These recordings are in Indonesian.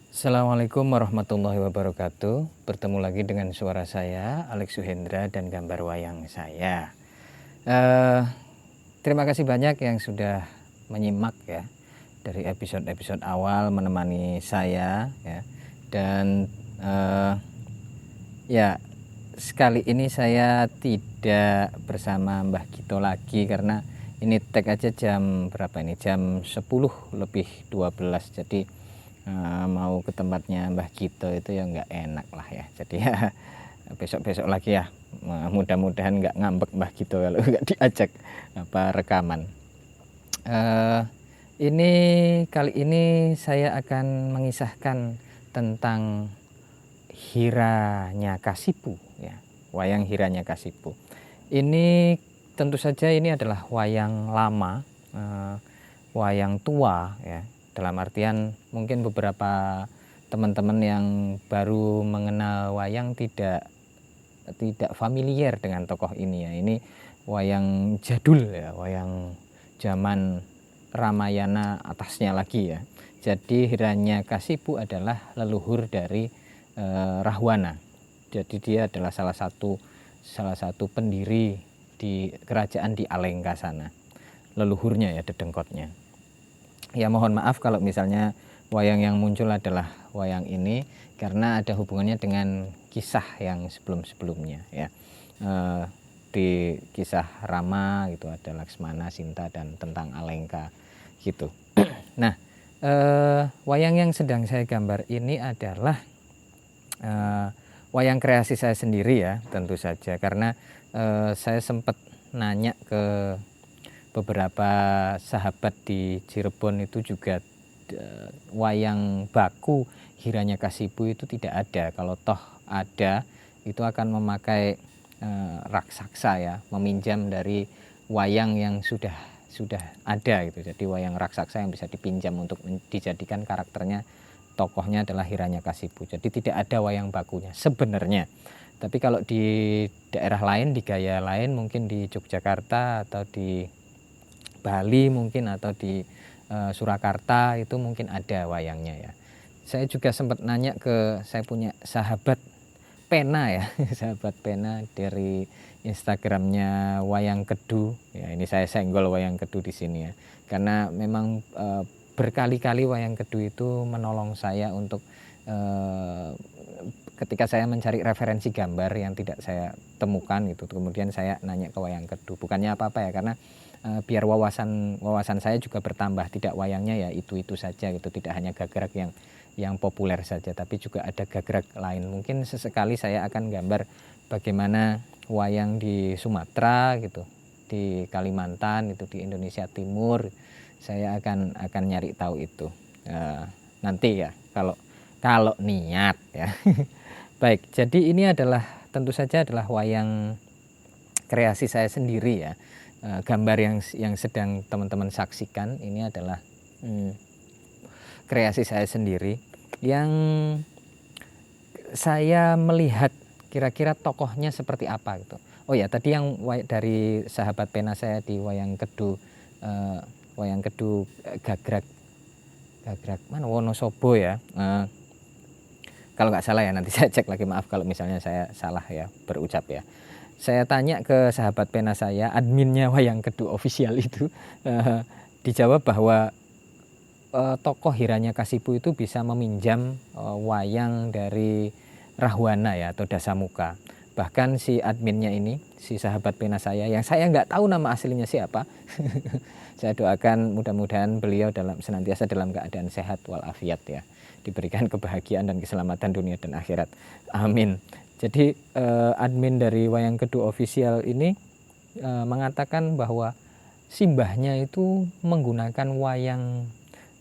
Assalamualaikum warahmatullahi wabarakatuh. Bertemu lagi dengan suara saya, Alex Suhendra, dan gambar wayang saya. Eh, Terima kasih banyak yang sudah menyimak ya dari episode-episode awal menemani saya ya. Dan ya sekali ini saya tidak bersama Mbah Gito lagi karena ini tag aja jam berapa ini? Jam 10 lebih 12. Jadi mau ke tempatnya Mbah Gito itu ya nggak enak lah ya. Jadi ya besok-besok lagi ya. Mudah-mudahan nggak ngambek Mbah Gito kalau nggak diajak rekaman. Ini kali ini saya akan mengisahkan tentang Hiranya Kasipu ya, wayang Hiranya Kasipu. Ini tentu saja ini adalah wayang lama, wayang tua ya. Dalam artian mungkin beberapa teman-teman yang baru mengenal wayang tidak familiar dengan tokoh ini ya. Ini wayang jadul ya, wayang zaman Ramayana atasnya lagi ya. Jadi Hiranya Kasipu adalah leluhur dari Rahwana. Jadi dia adalah salah satu pendiri di kerajaan di Alengka sana. Leluhurnya ya, dedengkotnya. Ya mohon maaf kalau misalnya wayang yang muncul adalah wayang ini karena ada hubungannya dengan kisah yang sebelum-sebelumnya ya. Di kisah Rama gitu ada Laksmana, Sinta, dan tentang Alengka gitu. Nah, wayang yang sedang saya gambar ini adalah wayang kreasi saya sendiri ya, tentu saja karena saya sempat nanya ke beberapa sahabat di Cirebon itu juga wayang baku Hiranya Kasipu itu tidak ada. Kalau toh ada itu akan memakai raksasa ya, meminjam dari wayang yang sudah ada gitu. Jadi wayang raksasa yang bisa dipinjam untuk dijadikan karakternya, tokohnya adalah Hiranya Kasipu. Jadi tidak ada wayang bakunya sebenarnya. Tapi kalau di daerah lain, di gaya lain, mungkin di Yogyakarta atau di Bali mungkin atau di Surakarta itu mungkin ada wayangnya ya. Saya juga sempat nanya ke saya punya sahabat pena ya, sahabat pena dari Instagramnya Wayang Kedu. Ya ini saya senggol Wayang Kedu di sini ya, karena memang berkali-kali Wayang Kedu itu menolong saya untuk ketika saya mencari referensi gambar yang tidak saya temukan gitu. Kemudian saya nanya ke Wayang Kedu. Bukannya apa-apa ya, karena biar wawasan saya juga bertambah. Tidak wayangnya ya itu saja gitu, tidak hanya gagrak yang populer saja, tapi juga ada gagrak lain. Mungkin sesekali saya akan gambar bagaimana wayang di Sumatera gitu, di Kalimantan itu, di Indonesia Timur. Saya akan nyari tahu itu nanti ya, kalau niat ya. Baik, jadi ini adalah tentu saja adalah wayang kreasi saya sendiri ya. Gambar yang sedang teman-teman saksikan ini adalah kreasi saya sendiri yang saya melihat kira-kira tokohnya seperti apa gitu. Oh ya, tadi yang dari sahabat pena saya di Wayang Kedu, gagrak mana Wonosobo ya. Kalau nggak salah ya, nanti saya cek lagi, maaf kalau misalnya saya salah ya berucap ya. Saya tanya ke sahabat pena saya, adminnya Wayang Kedu official itu, dijawab bahwa tokoh Hiranya Kasipu itu bisa meminjam wayang dari Rahwana ya, atau Dasamuka. Bahkan si adminnya ini, si sahabat pena saya yang saya nggak tahu nama aslinya siapa, saya doakan mudah-mudahan beliau senantiasa dalam keadaan sehat walafiat ya, diberikan kebahagiaan dan keselamatan dunia dan akhirat, amin. Jadi admin dari Wayang Kedu official ini mengatakan bahwa simbahnya itu menggunakan wayang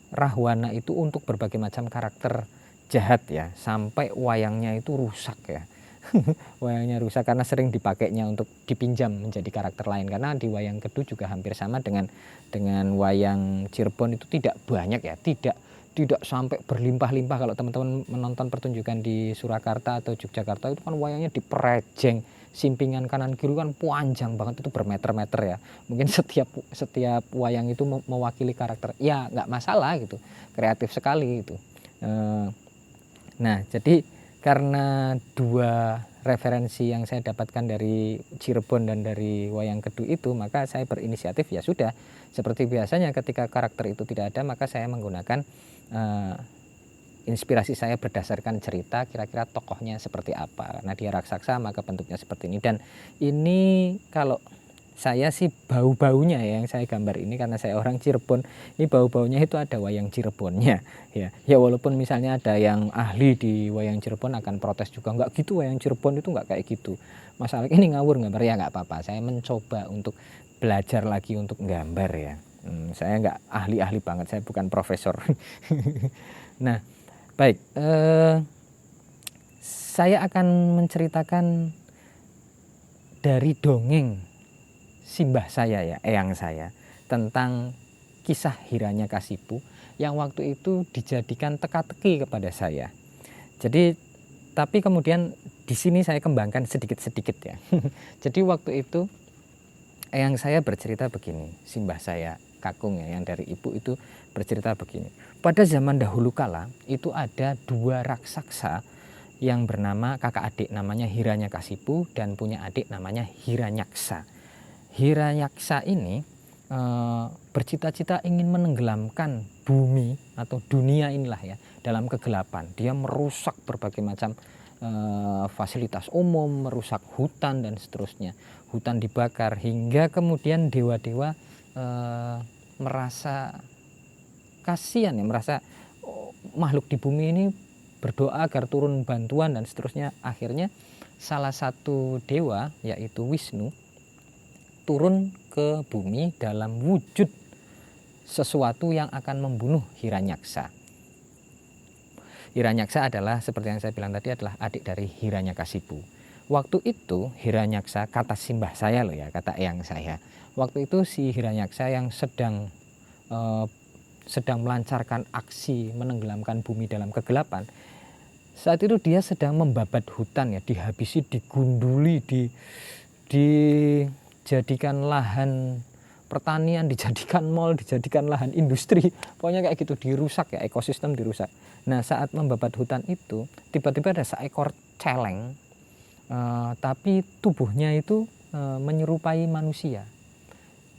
Rahwana itu untuk berbagai macam karakter jahat ya, sampai wayangnya itu rusak ya. Wayangnya rusak karena sering dipakainya untuk dipinjam menjadi karakter lain, karena di Wayang Kedu juga hampir sama dengan wayang Cirebon, itu tidak banyak ya, tidak sampai berlimpah-limpah. Kalau teman-teman menonton pertunjukan di Surakarta atau Yogyakarta itu kan wayangnya diperejeng, simpingan kanan kiri kan panjang banget, itu bermeter-meter ya. Mungkin setiap wayang itu mewakili karakter, ya nggak masalah gitu, kreatif sekali gitu. Nah, jadi karena dua referensi yang saya dapatkan dari Cirebon dan dari Wayang Kedu itu, maka saya berinisiatif, ya sudah, seperti biasanya ketika karakter itu tidak ada, maka saya menggunakan inspirasi saya berdasarkan cerita, kira-kira tokohnya seperti apa. Karena dia raksasa, maka bentuknya seperti ini. Dan ini kalau saya sih bau-baunya ya yang saya gambar ini, karena saya orang Cirebon, ini bau-baunya itu ada wayang Cirebonnya ya. Ya walaupun misalnya ada yang ahli di wayang Cirebon akan protes juga, nggak gitu, wayang Cirebon itu nggak kayak gitu. Masalah ini ngawur gambar, ya nggak apa-apa. Saya mencoba untuk belajar lagi untuk gambar ya. Saya nggak ahli-ahli banget, saya bukan profesor. Nah, baik, saya akan menceritakan dari dongeng simbah saya ya, eyang saya, tentang kisah Hiranyakasipu yang waktu itu dijadikan teka-teki kepada saya. Jadi, tapi kemudian di sini saya kembangkan sedikit-sedikit ya. Jadi waktu itu eyang saya bercerita begini, simbah saya kakung ya, yang dari ibu itu bercerita begini. Pada zaman dahulu kala itu ada dua raksasa yang bernama kakak adik, namanya Hiranyakasipu dan punya adik namanya Hiranyaksa. Hiranyaksa ini bercita-cita ingin menenggelamkan bumi atau dunia inilah ya dalam kegelapan. Dia merusak berbagai macam fasilitas umum, merusak hutan dan seterusnya. Hutan dibakar hingga kemudian dewa-dewa merasa kasihan ya, merasa makhluk di bumi ini berdoa agar turun bantuan dan seterusnya. Akhirnya salah satu dewa yaitu Wisnu turun ke bumi dalam wujud sesuatu yang akan membunuh Hiranyaksa. Hiranyaksa adalah seperti yang saya bilang tadi, adalah adik dari Hiranyakasipu. Waktu itu Hiranyaksa, kata simbah saya loh ya, kata eyang saya, waktu itu si Hiranyaksa yang sedang melancarkan aksi menenggelamkan bumi dalam kegelapan. Saat itu dia sedang membabat hutan ya, dihabisi, digunduli, dijadikan lahan pertanian, dijadikan mal, dijadikan lahan industri, pokoknya kayak gitu, dirusak ya, ekosistem dirusak. Nah, saat membabat hutan itu tiba-tiba ada seekor celeng, tapi tubuhnya itu menyerupai manusia.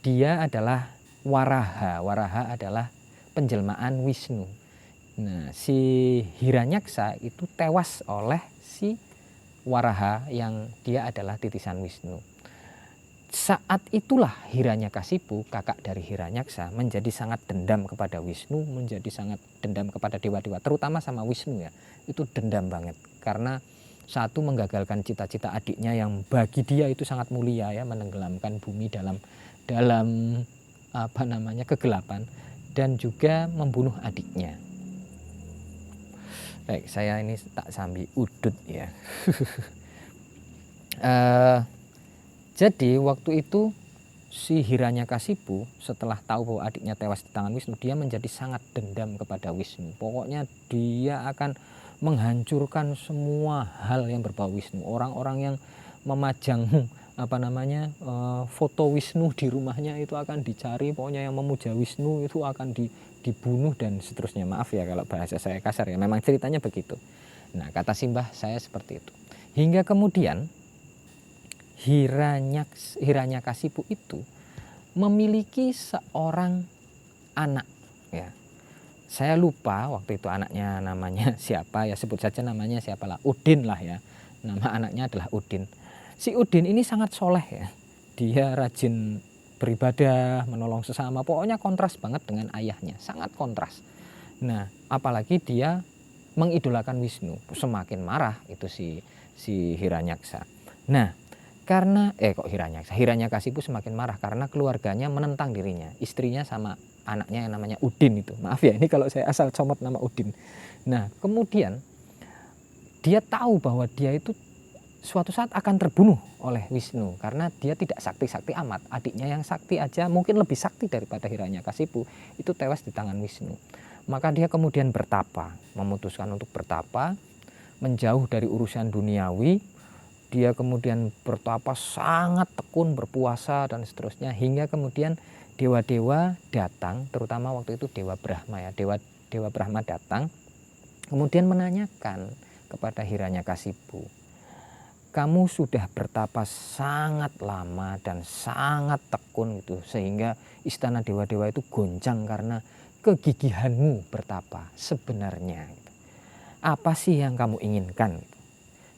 Dia adalah Waraha. Waraha adalah penjelmaan Wisnu. Nah, si Hiranyaksa itu tewas oleh si Waraha yang dia adalah titisan Wisnu. Saat itulah Hiranyakasipu, kakak dari Hiranyaksa, menjadi sangat dendam kepada Wisnu, menjadi sangat dendam kepada dewa-dewa, terutama sama Wisnu ya. Itu dendam banget karena satu, menggagalkan cita-cita adiknya yang bagi dia itu sangat mulia ya, menenggelamkan bumi dalam kegelapan, dan juga membunuh adiknya. Baik, saya ini tak sambil udut ya. Jadi waktu itu si Hiranyakasipu setelah tahu bahwa adiknya tewas di tangan Wisnu, dia menjadi sangat dendam kepada Wisnu. Pokoknya dia akan menghancurkan semua hal yang berbau Wisnu. Orang-orang yang memajang foto Wisnu di rumahnya itu akan dicari, pokoknya yang memuja Wisnu itu akan dibunuh dan seterusnya. Maaf ya kalau bahasa saya kasar ya, memang ceritanya begitu. Nah, kata simbah saya seperti itu. Hingga kemudian Hiranyakasipu itu memiliki seorang anak ya. Saya lupa waktu itu anaknya namanya siapa ya, sebut saja namanya siapalah, Udin lah ya. Nama anaknya adalah Udin. Si Udin ini sangat soleh ya. Dia rajin beribadah, menolong sesama, pokoknya kontras banget dengan ayahnya, sangat kontras. Nah, apalagi dia mengidolakan Wisnu, semakin marah itu si Hiranyaksa. Nah, karena Hiranyakasipu semakin marah karena keluarganya menentang dirinya, istrinya sama anaknya yang namanya Udin itu. Maaf ya, ini kalau saya asal comot nama Udin. Nah, kemudian dia tahu bahwa dia itu suatu saat akan terbunuh oleh Wisnu karena dia tidak sakti-sakti amat. Adiknya yang sakti aja mungkin lebih sakti daripada Hiranyakasipu itu tewas di tangan Wisnu. Maka dia kemudian bertapa, memutuskan untuk bertapa, menjauh dari urusan duniawi. Dia kemudian bertapa sangat tekun, berpuasa dan seterusnya, hingga kemudian dewa-dewa datang, terutama waktu itu Dewa Brahma ya, Dewa Brahma datang kemudian menanyakan kepada Hiranyakasipu, kamu sudah bertapa sangat lama dan sangat tekun gitu, sehingga istana dewa-dewa itu goncang karena kegigihanmu bertapa. Sebenarnya gitu, apa sih yang kamu inginkan gitu?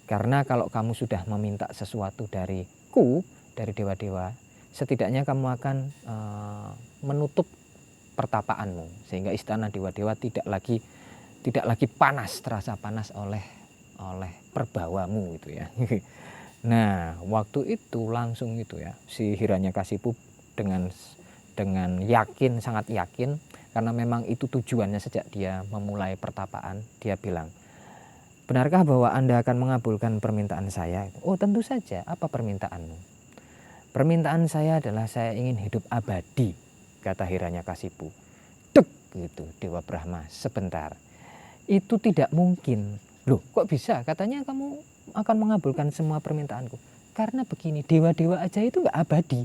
Karena kalau kamu sudah meminta sesuatu dariku, dari dewa-dewa, setidaknya kamu akan menutup pertapaanmu, sehingga istana dewa-dewa tidak lagi panas, terasa panas oleh perbawamu gitu ya. Nah, waktu itu langsung itu ya, si Hiranyakasipu dengan yakin, sangat yakin, karena memang itu tujuannya sejak dia memulai pertapaan. Dia bilang, benarkah bahwa Anda akan mengabulkan permintaan saya? Oh, tentu saja. Apa permintaanmu? Permintaan saya adalah saya ingin hidup abadi, kata Hiranyakasipu. Dek gitu, Dewa Brahma, sebentar. Itu tidak mungkin. Loh, kok bisa? Katanya kamu akan mengabulkan semua permintaanku. Karena begini, dewa-dewa aja itu nggak abadi,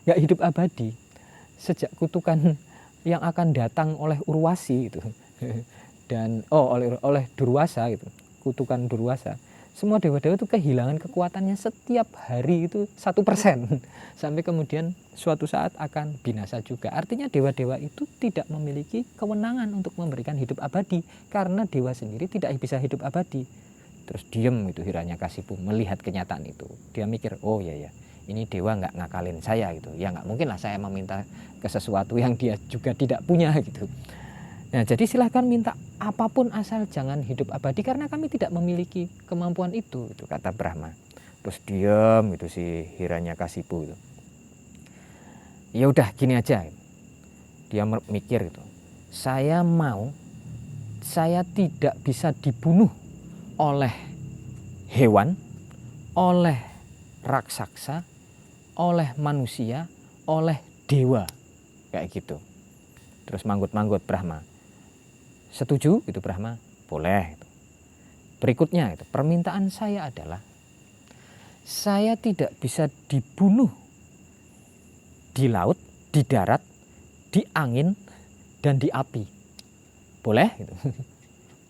nggak hidup abadi. Sejak kutukan yang akan datang oleh Urwasi itu, dan oleh Durwasa gitu, kutukan Durwasa. Semua dewa-dewa itu kehilangan kekuatannya setiap hari itu 1%, sampai kemudian suatu saat akan binasa juga. Artinya dewa-dewa itu tidak memiliki kewenangan untuk memberikan hidup abadi, karena dewa sendiri tidak bisa hidup abadi. Terus diam itu Hiranyakasipu melihat kenyataan itu. Dia mikir, oh ya, ini dewa nggak ngakalin saya gitu. Ya nggak mungkin lah saya meminta ke sesuatu yang dia juga tidak punya gitu. Nah, jadi silahkan minta apapun asal jangan hidup abadi, karena kami tidak memiliki kemampuan itu kata Brahma. Terus diam itu si Hiranyakasipu itu. Ya udah gini aja. Dia mikir itu. Saya tidak bisa dibunuh oleh hewan, oleh raksasa, oleh manusia, oleh dewa. Kayak gitu. Terus manggut-manggut Brahma. Setuju itu Brahma? Boleh. Berikutnya itu, permintaan saya adalah saya tidak bisa dibunuh di laut, di darat, di angin, dan di api. Boleh? Gitu.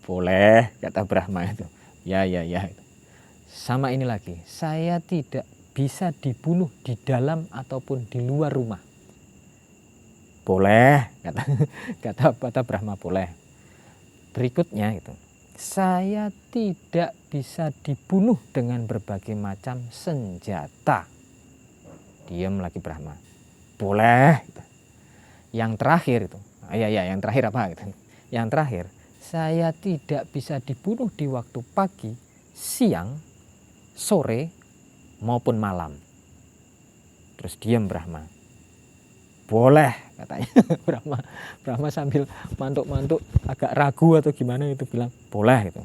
Boleh, kata Brahma itu. Ya. Sama ini lagi, saya tidak bisa dibunuh di dalam ataupun di luar rumah. Boleh, kata Brahma, boleh. Berikutnya itu, saya tidak bisa dibunuh dengan berbagai macam senjata. Diam lagi Brahma. Boleh. Yang terakhir itu, yang terakhir apa gitu? Yang terakhir, saya tidak bisa dibunuh di waktu pagi, siang, sore maupun malam. Terus diam Brahma. Boleh, katanya. Brahma sambil mantuk-mantuk, agak ragu atau gimana itu, bilang boleh itu.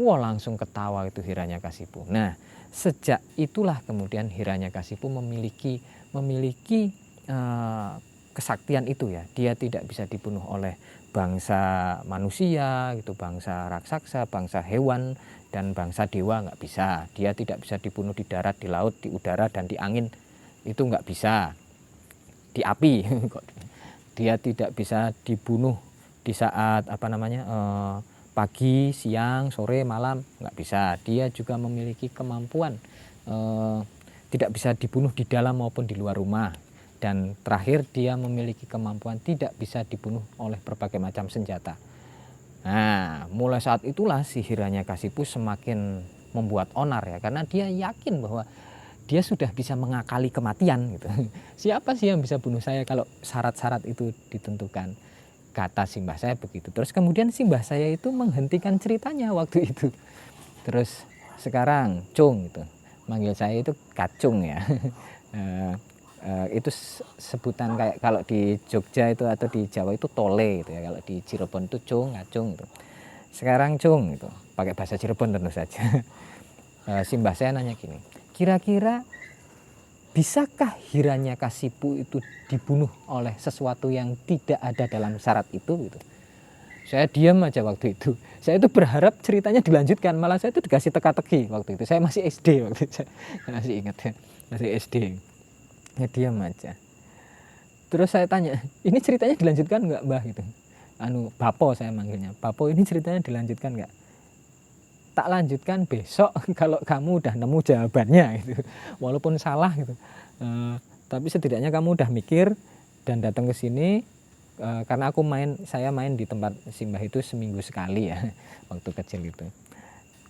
Wah, langsung ketawa itu Hiranyakasipu. Nah, sejak itulah kemudian Hiranyakasipu memiliki kesaktian itu ya. Dia tidak bisa dibunuh oleh bangsa manusia gitu, bangsa raksasa, bangsa hewan, dan bangsa dewa nggak bisa. Dia tidak bisa dibunuh di darat, di laut, di udara, dan di angin. Itu nggak bisa. Di api, dia tidak bisa dibunuh di saat pagi, siang, sore, malam, nggak bisa. Dia juga memiliki kemampuan tidak bisa dibunuh di dalam maupun di luar rumah. Dan terakhir, dia memiliki kemampuan tidak bisa dibunuh oleh berbagai macam senjata. Nah, mulai saat itulah si Hiranyakasipu semakin membuat onar ya, karena dia yakin bahwa dia sudah bisa mengakali kematian gitu. Siapa sih yang bisa bunuh saya kalau syarat-syarat itu ditentukan? Kata simbah saya begitu. Terus kemudian simbah saya itu menghentikan ceritanya waktu itu. Terus sekarang Cung gitu. Manggil saya itu Kacung ya. Itu sebutan kayak kalau di Jogja itu atau di Jawa itu tole gitu ya. Kalau di Cirebon itu Cung, Kacung gitu. Sekarang Cung gitu. Pakai bahasa Cirebon tentu saja. Simbah saya nanya gini, kira-kira bisakah Hiranyakasipu itu dibunuh oleh sesuatu yang tidak ada dalam syarat itu gitu? Saya diam aja waktu itu. Saya itu berharap ceritanya dilanjutkan, malah saya itu dikasih teka-teki waktu itu. Saya masih SD waktu itu. Saya masih ingat ya, masih SD. Ya diam aja. Terus saya tanya, ini ceritanya dilanjutkan nggak Mbah gitu? Bapo saya manggilnya. Bapo ini ceritanya dilanjutkan nggak? Tak lanjutkan besok kalau kamu udah nemu jawabannya gitu. Walaupun salah gitu. Tapi setidaknya kamu udah mikir dan datang ke sini, karena saya main di tempat Simbah itu seminggu sekali ya waktu kecil itu.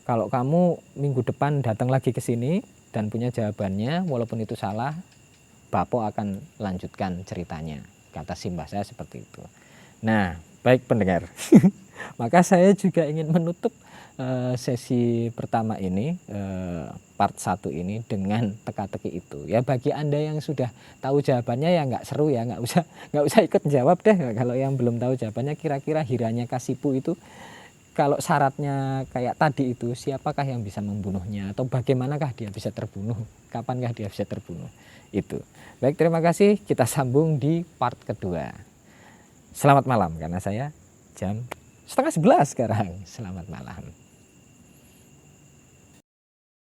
Kalau kamu minggu depan datang lagi ke sini dan punya jawabannya, walaupun itu salah, Bapo akan lanjutkan ceritanya. Kata Simbah saya seperti itu. Nah, baik pendengar. Maka saya juga ingin menutup sesi pertama ini, part 1 ini dengan teka-teki itu. Ya bagi Anda yang sudah tahu jawabannya ya nggak seru ya, nggak usah ikut jawab deh. Kalau yang belum tahu jawabannya, kira-kira Hiranya Kasipu itu kalau syaratnya kayak tadi itu, siapakah yang bisa membunuhnya atau bagaimanakah dia bisa terbunuh? Kapankah dia bisa terbunuh? Itu. Baik, terima kasih. Kita sambung di part kedua. Selamat malam, karena saya jam 10:30 sekarang. Selamat malam.